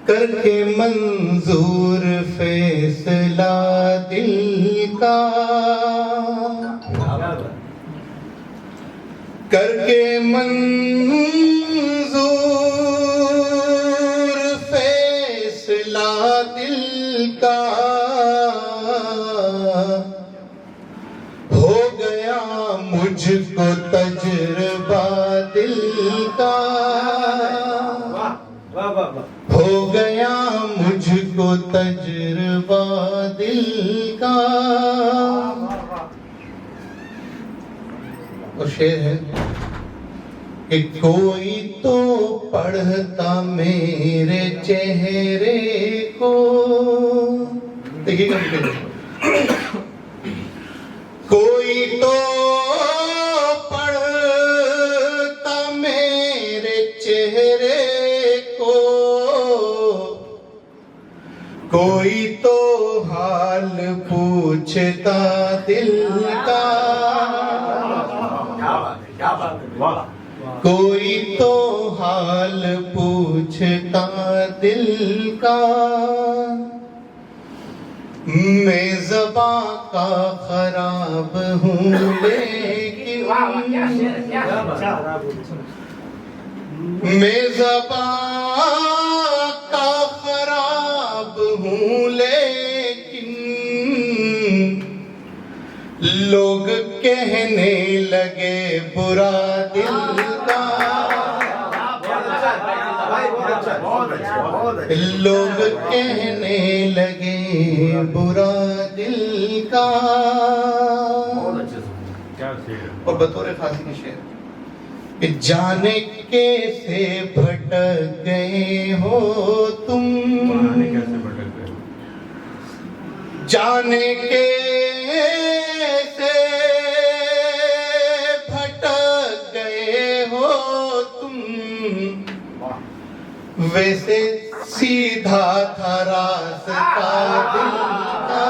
करके मंजूर फैसला दिल का, करके मंजूर फैसला दिल का, हो गया मुझको तजुर्बा दिल का, हो गया मुझको तजुर्बा दिल का। और शेर है कि कोई तो पढ़ता मेरे चेहरे को, देखिएगा कोई तो पढ़ता मेरे चेहरे को, कोई तो हाल पूछता दिल का, कोई तो हाल पूछता दिल का। मैं ज़बां का खराब हूँ लेकिन, मैं ज़बां का खराब हूँ लेकिन, लोग कहने लगे बुरा दिल का, लोग कहने लगे बुरा दिल का। और बतौर खासी के शेर, जाने कैसे भटक गए हो तुम, जाने कैसे भटक गए हो तुम, वैसे सीधा था रास्ता दिल का,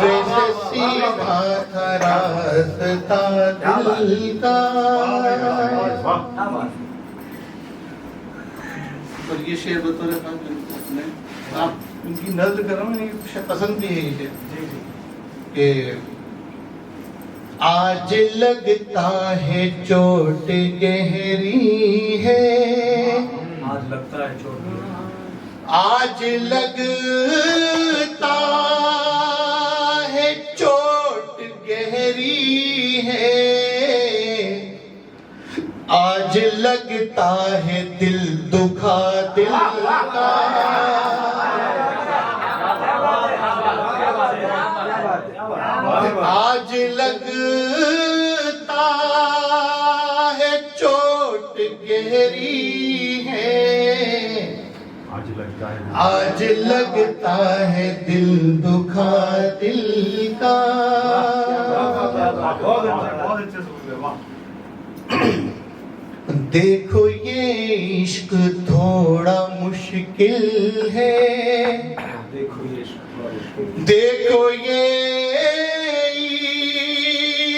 वैसे सीधा था रास्ता दिल का। और ये शेर बतौर आप उनकी नज़्म कर रहा हूँ, पसंद भी है ये शेर कि आज लगता है चोट गहरी है, आज लगता है चोट, आज लगता है चोट गहरी है, आज लगता है दिल दुखा दिल का, आज लगता है चोट गहरी है, आज लगता है दिल दुखा दिल का। देखो ये इश्क थोड़ा मुश्किल है, देखो ये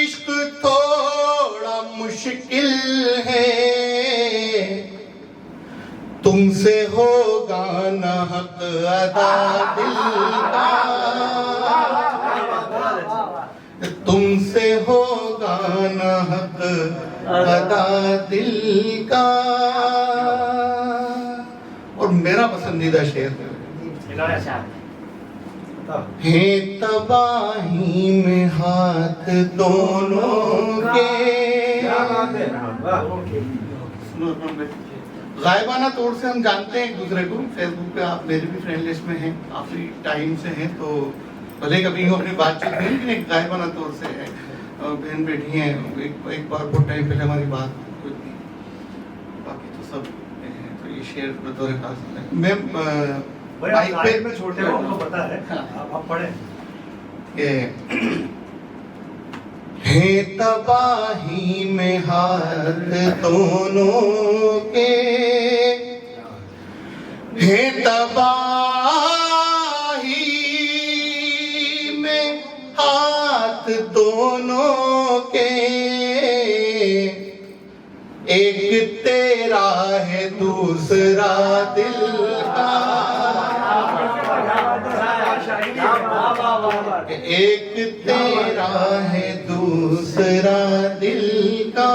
इश्क थोड़ा मुश्किल है, तुमसे होगा न हक अदा दिल का, तुमसे होगा न हक अदा दिल का। और मेरा पसंदीदा शेर है तबाही में हाथ दोनों के, गायबाना तौर से हम जानते हैं एक दूसरे को, फेसबुक पे आप मेरे भी फ्रेंड लिस्ट में हैं, काफी टाइम से हैं, तो भले कभी अपनी बातचीत नहीं, लेकिन एक गायबाना तौर से है, बहन बेटी हैं, एक बार बहुत टाइम पहले हमारी बात हुई थी, बाकी तो सब हैं। तो ये शेर बतौर खास मैं बाइक पे छोटे हो आपको पता है, आप पढ़े है तबाही में हाथ दोनों के, है तबाही में हाथ दोनों के, एक तेरा तेरा है दूसरा दिल का, एक तेरा है दूसरा दिल का,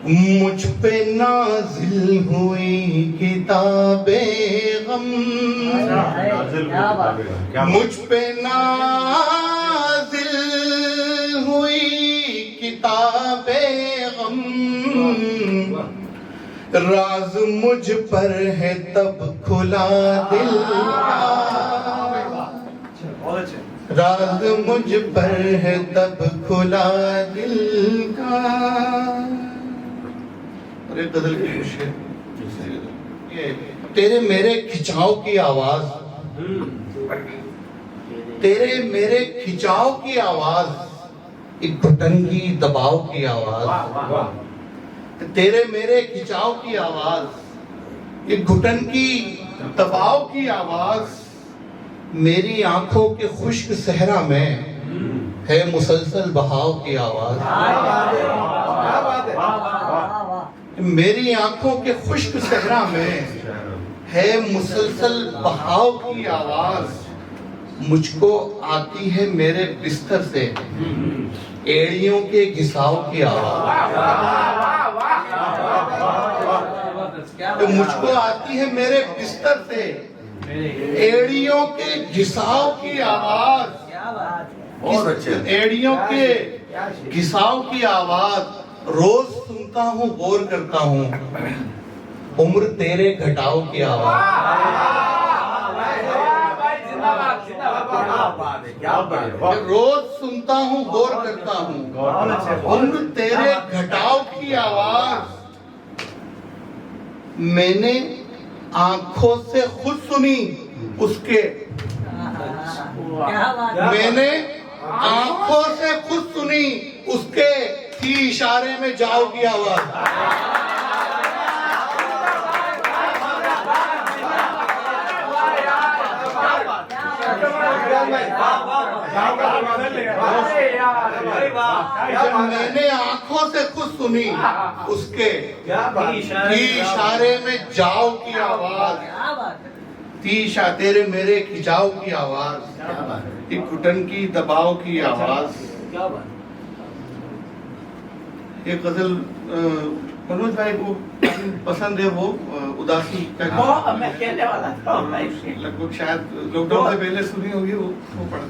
मुझ पे नाजिल हुई किताबे गम, मुझ पे नाजिल हुई किताबे गम, राज मुझ पर है तब खुला दिल का, राज मुझ पर है तब खुला दिल का। और एक गजल की खुश है, ये तेरे मेरे खिंचाव की आवाज, तेरे मेरे खिंचाव की आवाज, एक घुटन की दबाव की आवाज, तेरे मेरे खिंचाव की आवाज, एक घुटन की दबाव की आवाज, मेरी आंखों के खुश्क सहरा में है मुसलसल बहाव की आवाज, मेरी आंखों के खुश्क सहरा में है मुसलसल बहाव की आवाज, मुझको आती है मेरे बिस्तर से एड़ियों के घिसाव की आवाज, तो मुझको आती है मेरे बिस्तर से एड़ियों के घिसाव की आवाज, एड़ियों के घिसाव की आवाज, रोज सुनता हूँ गौर करता हूँ उम्र तेरे घटाव की आवाज, रोज सुनता हूँ गौर करता हूँ उम्र तेरे घटाव की आवाज, मैंने आंखों से खुद सुनी उसके, मैंने आंखों से खुद सुनी उसके, थी इशारे में जाओ की आवाज, मैंने आंखों से खुद सुनी उसके, थी इशारे में जाओ की आवाज, थी तेरे मेरे खिंचाव की आवाज, एक घुटन की दबाव की आवाज। ये गजल मनोज भाई को पसंद है, वो उदासी का मैं कहने वाला था लगभग शायद लॉकडाउन से पहले सुनी होगी, वो पढ़ा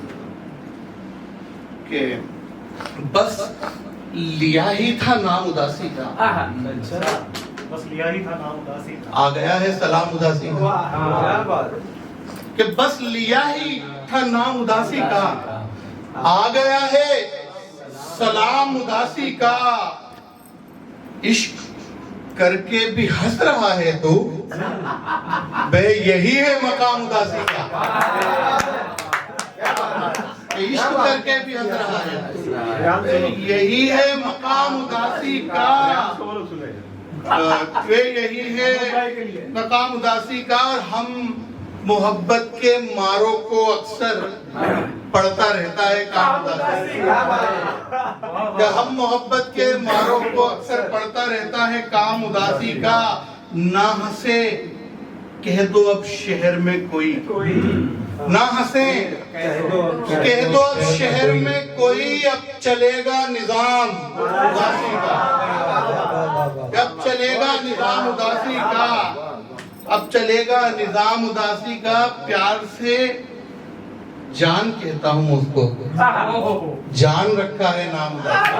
कि बस लिया ही था नाम उदासी का, बस लिया ही था नाम उदासी का, आ गया है सलाम उदासी का, कि बस लिया ही था नाम उदासी का, आ गया है सलाम उदासी का, इश्क करके भी हंस रहा है तू, बे यही है मकाम उदासी का, इश्क करके भी हंस रहा है, यही है मकाम उदासी का, यही है मकाम उदासी का। और हम मोहब्बत के मारों को अक्सर पढ़ता रहता है काम उदासी का, हम मोहब्बत के मारों को अक्सर पढ़ता रहता है काम उदासी का, ना हंसे कह दो अब शहर में कोई, ना हंसे कह दो अब शहर में कोई, अब चलेगा निजाम उदासी का, अब चलेगा निजाम उदासी का, अब चलेगा निजाम उदासी का, प्यार से जान कहता हूँ उसको, जान रखा है नाम उदासी,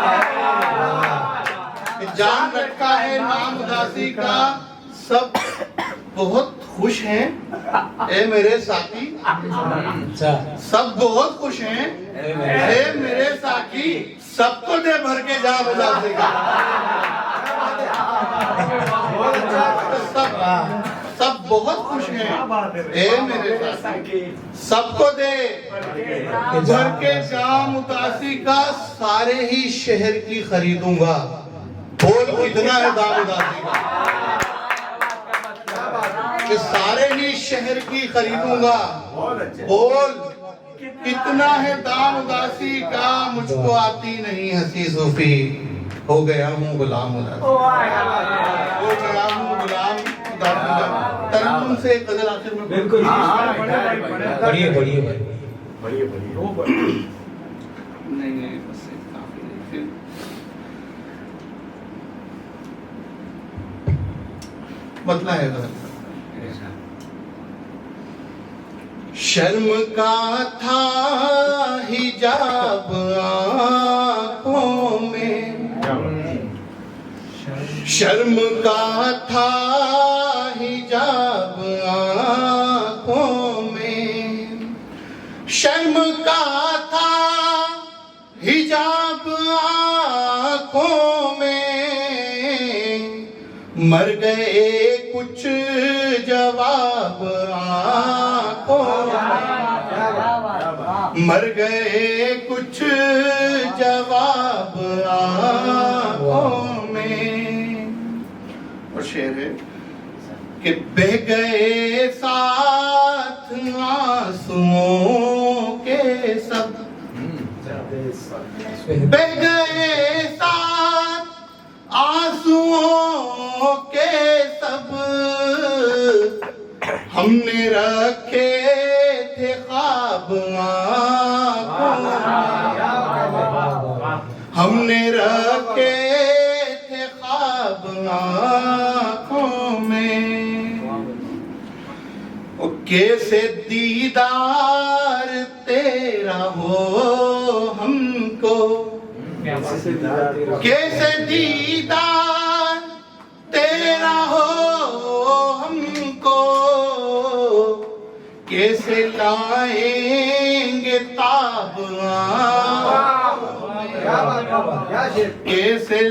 जान रखा है नाम उदासी का, सब बहुत खुश हैं ए मेरे साथी, सब बहुत खुश हैं ए मेरे साथी, सबको दे भर के जाम उदासी का, सब बहुत खुश हैं ए मेरे साथी, सबको दे भर के जाम उदासी का, सारे ही शहर की खरीदूंगा, बोल कितना है दाम उदासी का, कि सारे ही शहर की खरीदूंगा, बोल कितना है दाम उदासी का, मुझको आती नहीं हंसी सूफी, हो गया हूँ गुलाम उदासी। से एक गजल आखिर में बिल्कुल। बढ़िए बढ़िए बढ़िए नहीं बस काफी नहीं फिर बतला है गजल। शर्म का था हिजाब आँखों में, शर्म का था हिजाब आँखों में, शर्म का था हिजाब आँखों में, मर गए कुछ जवाब आँखों में, मर गए कुछ जवाब आँखों में। और शेर है कि बह गए साथ आंसुओं के सब, बह गए साथ आंसुओं के सब, हमने रखे थे ख्वाब आँखों में, हमने रखे थे ख्वाब आँखों में। ओ कैसे दीदार तेरा हो हमको, कैसे दीदार तेरा हो हमको, कैसे लाएंगे ताब आँखों में, कैसे